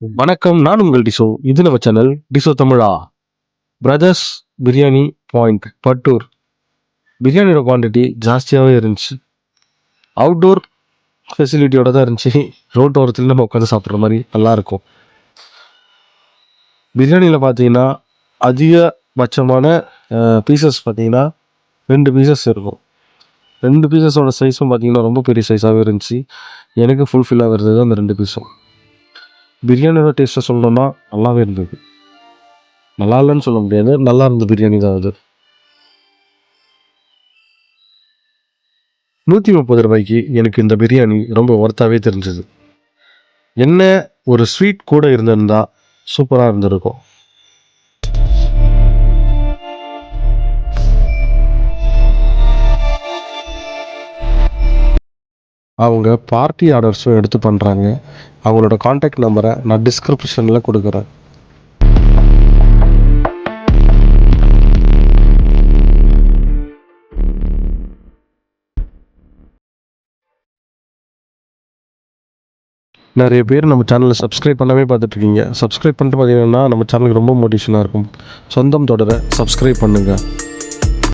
வணக்கம், நான் உங்கள் டிசோ. இது நம்ம சேனல் டிசோ தமிழா. Brothers biryani point Pattur. பிரியாணியோட குவான்டிட்டி ஜாஸ்தியாகவே இருந்துச்சு. அவுட்டோர் ஃபெசிலிட்டியோட தான் இருந்துச்சு. ரோட் ஓரத்தில் நம்ம உட்காந்து சாப்பிட்ற மாதிரி நல்லாயிருக்கும். பிரியாணியில் பார்த்தீங்கன்னா அதிகபட்சமான பீசஸ் பார்த்தீங்கன்னா 2 பீசஸ் இருக்கும். 2 பீசஸோட சைஸும் பார்த்தீங்கன்னா ரொம்ப பெரிய சைஸாகவே இருந்துச்சு. எனக்கு ஃபுல்ஃபில்லாக இருந்தது அந்த 2 பீஸும். பிரியாணியோட டேஸ்ட்டை சொல்லணும்னா நல்லாவே இருந்தது. நல்லா இல்லைன்னு சொல்ல முடியாது, நல்லா இருந்த பிரியாணி தான் அது. 130 ரூபாய்க்கு எனக்கு இந்த பிரியாணி ரொம்ப ஒர்த்தாகவே தெரிஞ்சது. என்ன ஒரு ஸ்வீட் கூட இருந்திருந்தா சூப்பராக இருந்திருக்கும். அவங்க பார்ட்டி ஆர்டர்ஸும் எடுத்து பண்ணுறாங்க. அவங்களோட காண்டாக்ட் நம்பரை நான் டிஸ்கிரிப்ஷனில் கொடுக்குறேன். நிறைய பேர் நம்ம சேனலை சப்ஸ்கிரைப் பண்ணவே பார்த்துட்ருக்கீங்க. சப்ஸ்கிரைப் பண்ணிட்டு பார்த்தீங்கன்னா நம்ம சேனலுக்கு ரொம்ப மோட்டிவேஷனாக இருக்கும். சொந்தம் தொடர சப்ஸ்கிரைப் பண்ணுங்கள்.